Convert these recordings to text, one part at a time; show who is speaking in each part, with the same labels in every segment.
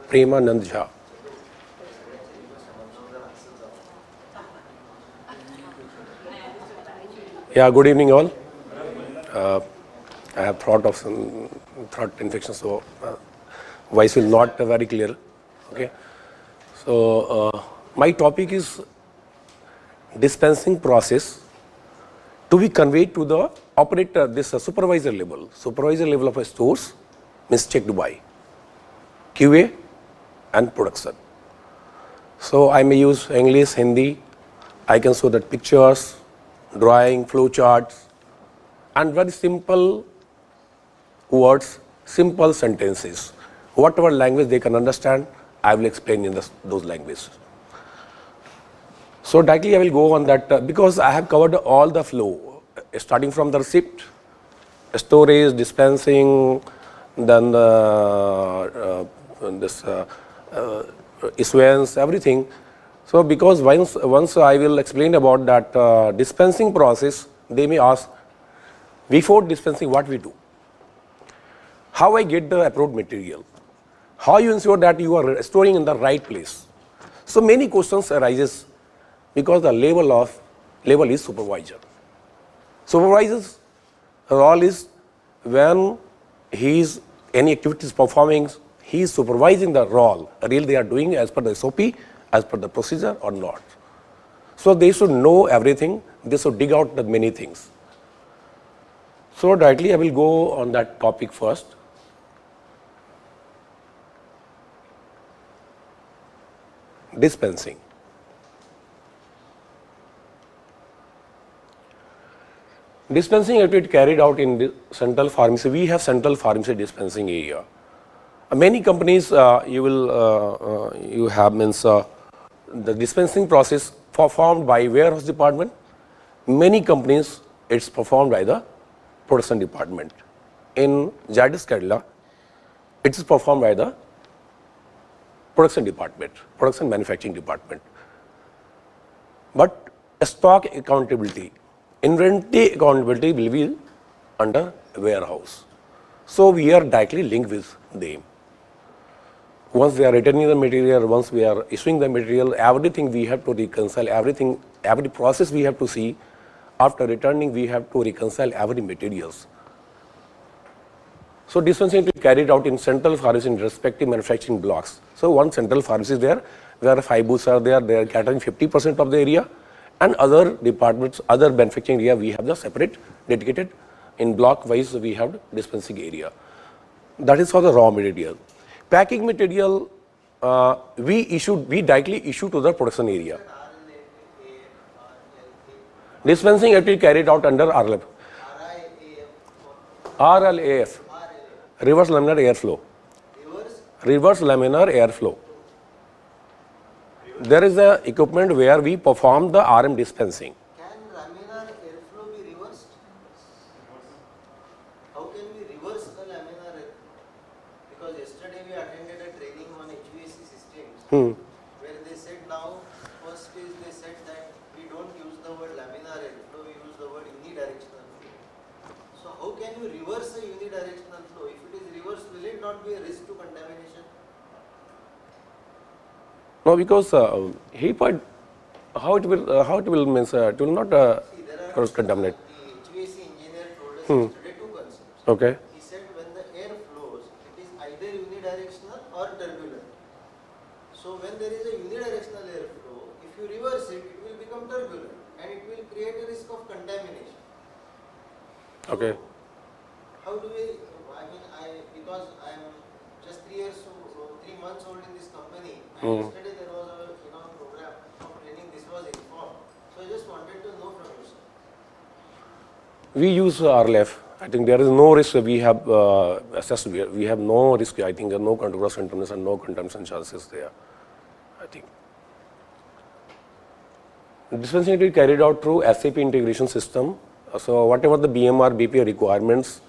Speaker 1: Premanand Jha. Yeah, good evening all. I have thought of some throat infection, so voice will not very clear. Okay. So my topic is dispensing process to be conveyed to the operator, this supervisor level of a stores means checked by QA and production. So I may use English, Hindi. I can show that pictures, drawing, flow charts, and very simple words, simple sentences. Whatever language they can understand, I will explain in those languages. So directly I will go on that because I have covered all the flow, starting from the receipt, storage, dispensing, then this issuance, everything. So because once I will explain about that dispensing process, they may ask, before dispensing what we do, how I get the approved material, how you ensure that you are storing in the right place. So many questions arises because the level is supervisor. Supervisor's role is when any activity is performing, he is supervising the role, really they are doing as per the SOP, as per the procedure or not. So they should know everything, they should dig out the many things. So directly I will go on that topic first. Dispensing. Dispensing activity carried out in the central pharmacy. We have central pharmacy dispensing area. Many companies you have means the dispensing process performed by warehouse department. Many companies it's performed by the production department. In Zydus Cadila, it is performed by the production department, production manufacturing department. But stock accountability, inventory accountability will be under warehouse. So we are directly linked with them. Once we are returning the material, once we are issuing the material, everything we have to reconcile, every process we have to see. After returning, we have to reconcile every materials. So dispensing will be carried out in central pharmacy in respective manufacturing blocks. So one central pharmacy is there, where 5 booths are there, they are catering 50% of the area, and other departments, other manufacturing area, we have the separate, dedicated, in block wise we have dispensing area. That is for the raw material. Packing material, we directly issue to the production area. Dispensing activity carried out under RLAF. RLAF. Reverse laminar airflow. Reverse laminar airflow. There is a equipment where we perform the RM dispensing.
Speaker 2: Can laminar airflow be reversed? How can we reverse the laminar airflow? Because yesterday we attended a training on HVAC systems where they said now, first is they said that we don't use the word laminar airflow, we use the word unidirectional flow. So how can you reverse a unidirectional flow? If it is reversed, will it not be a risk to contamination?
Speaker 1: No, because how it will means it will not contaminate.
Speaker 2: The HVAC engineer told us yesterday two concepts.
Speaker 1: Okay.
Speaker 2: He said when the air flows, it is either unidirectional or turbulent. So when there is a unidirectional airflow, if you reverse it, it will become turbulent and it will create a risk of contamination.
Speaker 1: Okay.
Speaker 2: So how do we? Because I am just 3 months old in this company, and yesterday there was a program of training. This was informed. So I just wanted to know from you, sir.
Speaker 1: We use RLAF. I think there is no risk. We have assessed. We have no risk. I think there are no controversial contaminants and no contamination chances there. I think. Dispensing activity carried out through SAP integration system. So whatever the BMR, BPA requirements,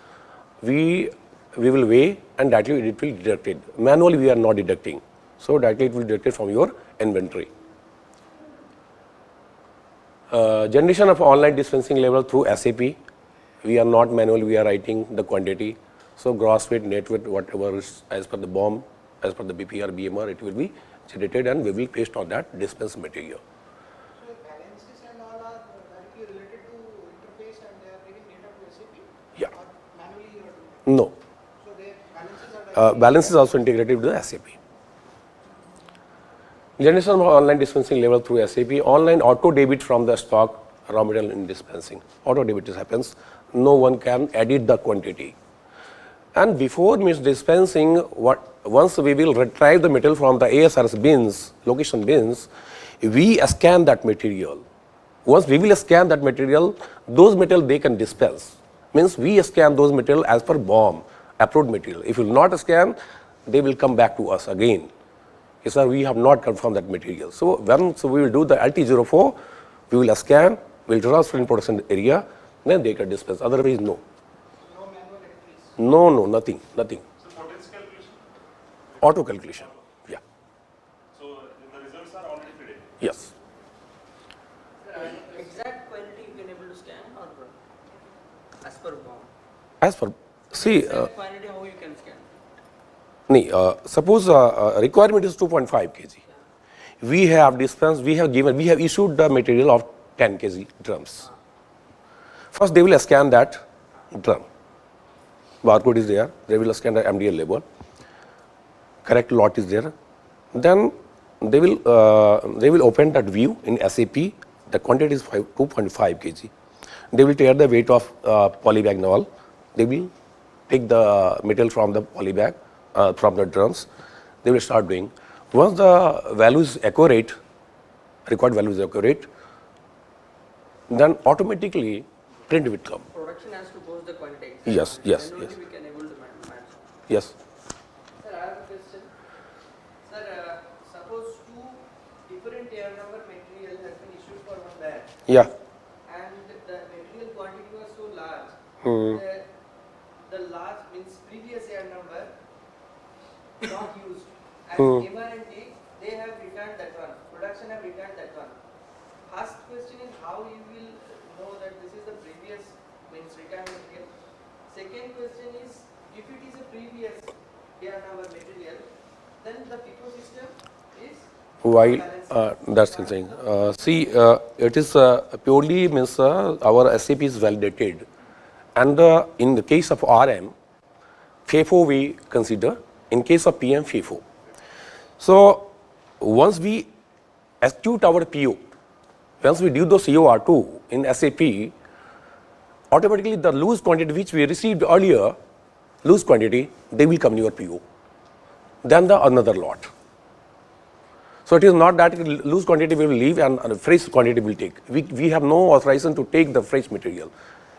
Speaker 1: we will weigh and directly it will be deducted. Manually we are not deducting. So directly it will be deducted from your inventory. Generation of online dispensing level through SAP. We are not manual, we are writing the quantity. So gross weight, net weight, whatever is as per the BOM, as per the BPR, BMR, it will be generated and we will paste on that dispense material.
Speaker 3: So balances and all are directly related to interface and they are giving data to SAP?
Speaker 1: Yeah.
Speaker 3: Or manually you are doing?
Speaker 1: No.
Speaker 3: So their balances are directly
Speaker 1: Balance is also integrated with the SAP. Generation of online dispensing level through SAP, online auto debit from the stock raw material in dispensing. Auto debit happens, no one can edit the quantity. And before dispensing, once we will retrieve the material from the ASRS bins, location bins, we scan that material. Once we will scan that material, those material they can dispense. Means we scan those material as per BOM, approved material. If you will not scan, they will come back to us again. Yes, sir, we have not confirmed that material. So once we will do the LT04, we will scan, we will transfer in production area, then they can dispense. Otherwise, no.
Speaker 3: no manual entries.
Speaker 1: No, nothing.
Speaker 4: So potential calculation?
Speaker 1: Auto calculation. Yeah.
Speaker 4: So the results are already fed in?
Speaker 1: Yes.
Speaker 5: Exact quantity you can able to scan or as per BOM?
Speaker 1: As for, see,
Speaker 5: Exact quantity how you can scan?
Speaker 1: suppose requirement is 2.5 kg. We have dispensed, we have issued the material of 10 kg drums. First, they will scan that drum. Barcode is there. They will scan the MDL label. Correct lot is there. Then they will open that view in SAP. The quantity is 2.5 kg. They will tear the weight of polybag null. They will take the material from the polybag, from the drums. They will start doing. Once the value is accurate, required value is accurate, then automatically print will come.
Speaker 5: Production has to post the quantity.
Speaker 1: Yes, yes,
Speaker 5: Then
Speaker 1: yes.
Speaker 5: only we can able to match.
Speaker 1: Yes.
Speaker 5: Sir, I have a question. Sir, suppose two different year number material has been issued for one batch
Speaker 1: Yeah.
Speaker 5: and the material quantity was so large.
Speaker 1: Hmm.
Speaker 5: The large means previous year number not used. And
Speaker 1: Hmm.
Speaker 5: MRNT, they have returned that one. Production have returned that one. First question is how you will know that this is the previous means returned material. Second question is if it is a previous year number material, then the FIFO system is
Speaker 1: While
Speaker 5: balanced.
Speaker 1: that's insane. See, it is purely means our SAP is validated, and in the case of RM, FIFO we consider. In case of PM, FIFO. So once we execute our PO, once we do the COR2 in SAP, automatically the loose quantity which we received earlier, loose quantity, they will come in your PO. Then the another lot. So it is not that loose quantity will leave and fresh quantity will take. We have no authorization to take the fresh material.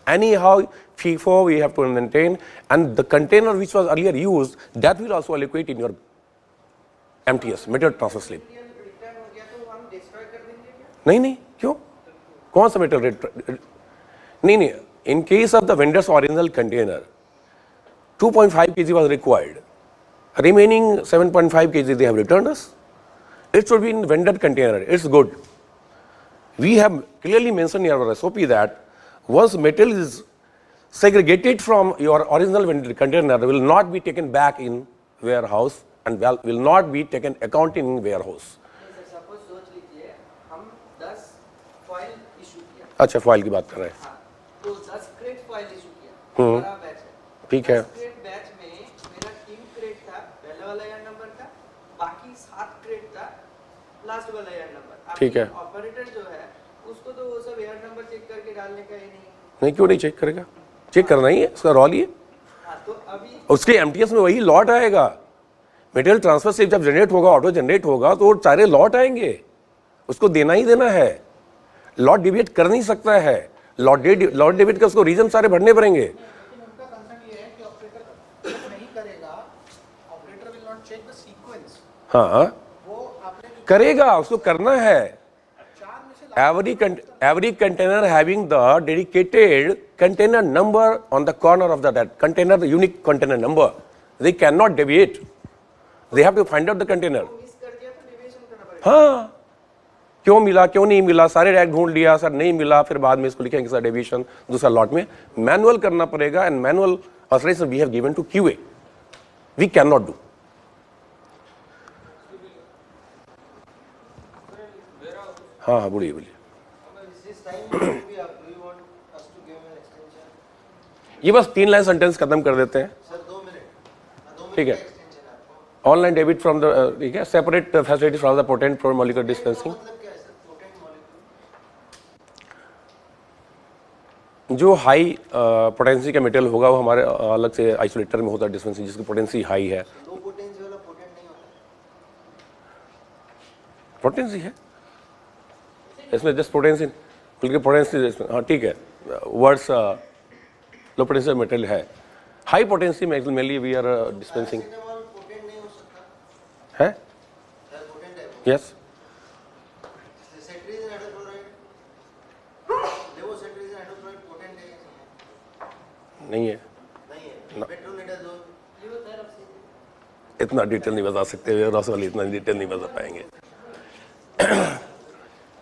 Speaker 1: Anyhow, FIFO we have to maintain, and the container which was earlier used, that will also allocate in your MTS, material transfer slip.
Speaker 5: Return हो गया तो हम destroy कर देंगे क्या?
Speaker 1: नहीं क्यों कौन सा मेटल नहीं in case of the vendor's original container 2.5 kg was required, remaining 7.5 kg they have returned us. It should be in vendor container, it's good. We have clearly mentioned in our SOP that once material is segregated from your original vendor container, will not be taken back in warehouse and will not be taken accounting in warehouse.
Speaker 5: नहीं sir, suppose सोच लीजिए हम 10 foil issue किया.
Speaker 1: अच्छा foil की बात कर रहे हैं.
Speaker 5: हाँ, तो 10 क्रेट फॉइल इशू किया. बड़ा बैच है.
Speaker 1: ठीक है.
Speaker 5: 10 क्रेट बैच में मेरा 3 क्रेट था पहले वाला ईयर नंबर का, बाकी 7 क्रेट था लास्ट वाला ईयर नंबर.
Speaker 1: ठीक है.
Speaker 5: ऑपरेटर जो है उसको तो वो सब ईयर नंबर चेक करके डालने का ही नहीं.
Speaker 1: नहीं क्यों नहीं चेक करेगा, चेक करना ही है, उसका रॉल ही है.
Speaker 5: हाँ, तो अभी
Speaker 1: उसके एमटीएस में वही लॉट आएगा. मटेरियल ट्रांसफर से जब जनरेट होगा, ऑटो जनरेट होगा तो वो सारे लॉट आएंगे, उसको देना ही देना है. लॉट डिविएट कर नहीं सकता है. लॉट डेबिट का उसको रीजन सारे भरने पड़ेंगे.
Speaker 3: लेकिन उनका कंसर्न ये है कि ऑपरेटर नहीं करेगा, operator will not check the sequence.
Speaker 1: हाँ
Speaker 3: वो आपने जो
Speaker 1: करेगा, उसको करना है.
Speaker 3: 4 में से
Speaker 1: Every container having the dedicated container number on the corner of that container, the unique container number. They cannot deviate. They have to find out the container.
Speaker 5: Miss कर दिया तो डेविएशन करना पड़ेगा.
Speaker 1: हाँ, क्यों मिला क्यों नहीं मिला, सारे रैक ढूंढ लिया सर, नहीं मिला, फिर बाद में इसको लिखेंगे सर डेविएशन दूसरा लॉट में. मैनुअल करना पड़ेगा, and manual authorization we have given to QA. We can not do. हाँ हाँ बोलिए बोलिए।
Speaker 2: This time will be up. Do you want us to give him an extension?
Speaker 1: ये बस 3 लाइन सेंटेंस खत्म कर देते हैं।
Speaker 2: Sir, 2 minute. 2
Speaker 1: ठीक
Speaker 2: minute
Speaker 1: है।
Speaker 2: का extension है आपको।
Speaker 1: ऑनलाइन डेबिट फ्रॉम द, ठीक है, separate facility from the potent molecular dispensing.
Speaker 2: मतलब क्या है सर? Potent molecule.
Speaker 1: जो हाई पोटेंसी का मेटेरियल होगा वो हमारे अलग से आइसोलेटर में होता है डिस्पेंसिंग, जिसकी पोटेंसी हाई है।
Speaker 2: Low potency वाला potent नहीं होता।
Speaker 1: पोटेंसी है इसमें, जस्ट पोटेंसी, बल्कि पोटेंसी, हाँ ठीक है, वर्ड्स लो पोटेंशियल मेटेरियल है। हाई पोटेंसी में mainly we are dispensing
Speaker 2: Paracetamol potent नहीं हो सकता।
Speaker 1: है।
Speaker 2: Sir, potent है वो।
Speaker 1: Yes,
Speaker 2: Cetirizine hydrochloride, levocetirizine hydrochloride potent है या
Speaker 1: नहीं है,
Speaker 2: नहीं है? Metronidazole,
Speaker 1: इतना डिटेल नहीं बता सकते, रस वाली इतना डिटेल नहीं बता पाएंगे।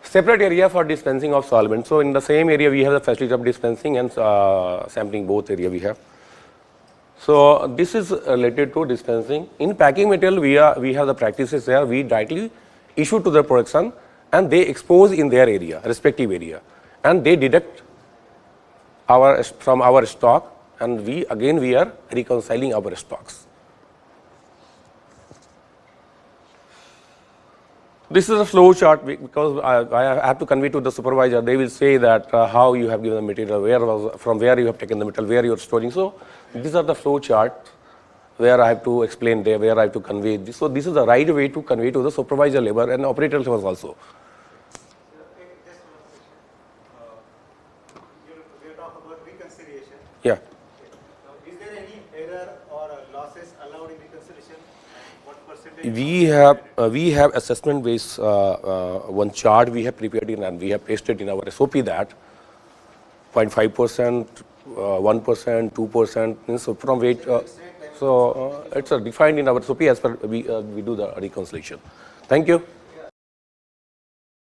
Speaker 1: Separate area for dispensing of solvent. So in the same area we have the facility of dispensing and sampling, both area we have. So this is related to dispensing. In packing material we have the practices there. We directly issue to the production and they expose in their area, respective area, and they deduct from our stock, and we are reconciling our stocks. This is a flow chart because I have to convey to the supervisor. They will say that how you have given the material, from where you have taken the material, where you are storing. So these are the flow charts where I have to explain there, where I have to convey this. So this is the right way to convey to the supervisor level and operator level also.
Speaker 6: We talk about reconciliation.
Speaker 1: Yeah.
Speaker 6: Now, is there any error or losses allowed in reconciliation? What percentage?
Speaker 1: We have assessment based one chart we have prepared in, and we have pasted in our SOP that 0.5%, 1%, 2%. So from weight, it's defined in our SOP as per we do the reconciliation. Thank you.